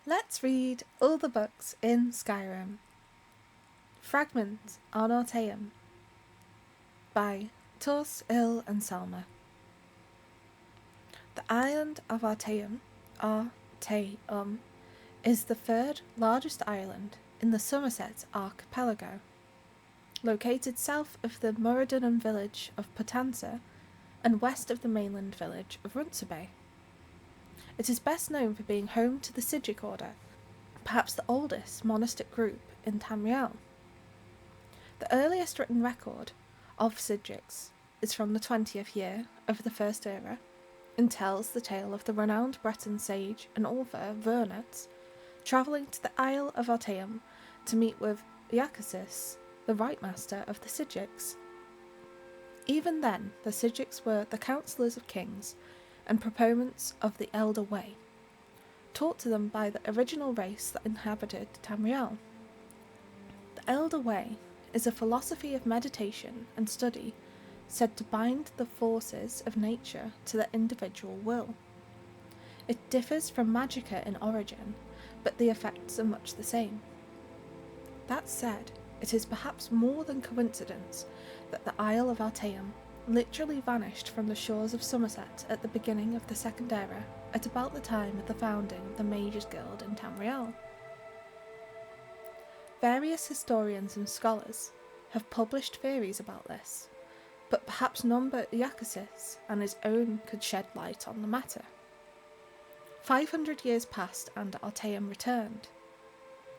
Let's read all the books in Skyrim. Fragment on Artaeum by Tors, Il and Selma. The island of Artaeum, is the third largest island in the Somerset archipelago, located south of the Moradunum village of Potenza and west of the mainland village of Runtzabe. It is best known for being home to the Sigic Order, perhaps the oldest monastic group in Tamriel. The earliest written record of Sigics is from the 20th year of the First Era and tells the tale of the renowned Breton sage and author Vernat travelling to the Isle of Artaeum to meet with Iacasis, the Right Master of the Sigics. Even then, the Sigics were the counsellors of kings and proponents of the Elder Way, taught to them by the original race that inhabited Tamriel. The Elder Way is a philosophy of meditation and study said to bind the forces of nature to the individual will. It differs from magicka in origin, but the effects are much the same. That said, it is perhaps more than coincidence that the Isle of Artaeum literally vanished from the shores of Somerset at the beginning of the Second Era, at about the time of the founding of the Mages Guild in Tamriel. Various historians and scholars have published theories about this, but perhaps none but Iacasis and his own could shed light on the matter. 500 years passed and Artaeum returned.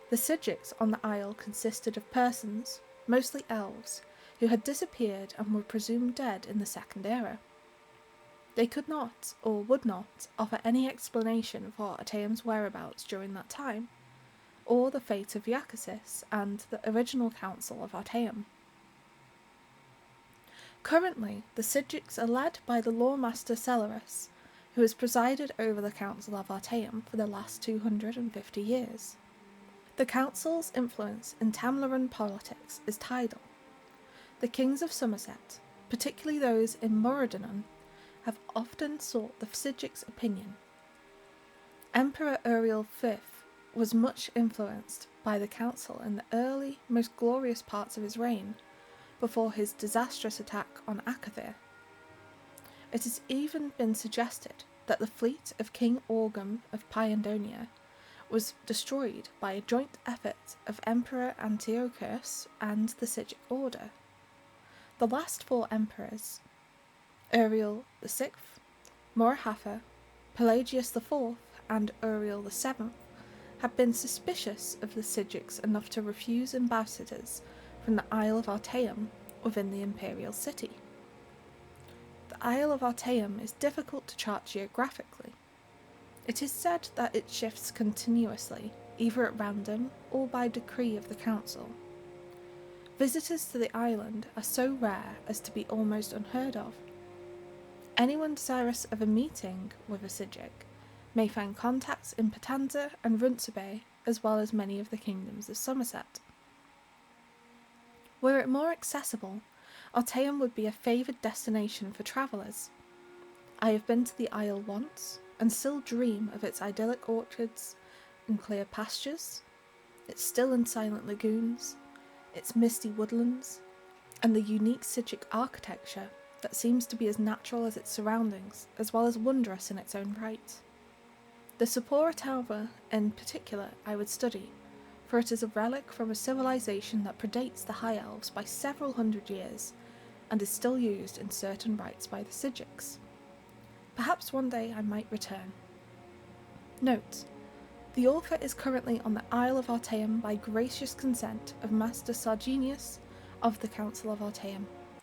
The Sigics on the isle consisted of persons, mostly elves, who had disappeared and were presumed dead in the Second Era. They could not, or would not, offer any explanation for Artaeum's whereabouts during that time, or the fate of Iacasis and the original council of Artaeum. Currently, the Sigics are led by the Lawmaster Celerus, who has presided over the Council of Artaeum for the last 250 years. The Council's influence in Tamlaran politics is tidal. The kings of Somerset, particularly those in Moradunum, have often sought the Sigics' opinion. Emperor Uriel V was much influenced by the council in the early, most glorious parts of his reign, before his disastrous attack on Akathir. It has even been suggested that the fleet of King Orgum of Pyandonia was destroyed by a joint effort of Emperor Antiochus and the Sigic Order. The last four emperors, Uriel VI, Morhafa, Pelagius IV, and Uriel VII, have been suspicious of the Sigics enough to refuse ambassadors from the Isle of Artaeum within the imperial city. The Isle of Artaeum is difficult to chart geographically. It is said that it shifts continuously, either at random or by decree of the council. Visitors to the island are so rare as to be almost unheard of. Anyone desirous of a meeting with a Sigic may find contacts in Potenza and Runtzabe, as well as many of the kingdoms of Somerset. Were it more accessible, Artaeum would be a favoured destination for travellers. I have been to the isle once, and still dream of its idyllic orchards and clear pastures, its still and silent lagoons, its misty woodlands, and the unique Sigic architecture that seems to be as natural as its surroundings, as well as wondrous in its own right. The Sapora Tower, in particular, I would study, for it is a relic from a civilization that predates the High Elves by several hundred years, and is still used in certain rites by the Sigics. Perhaps one day I might return. Note: the author is currently on the Isle of Artaeum by gracious consent of Master Sargenius of the Council of Artaeum.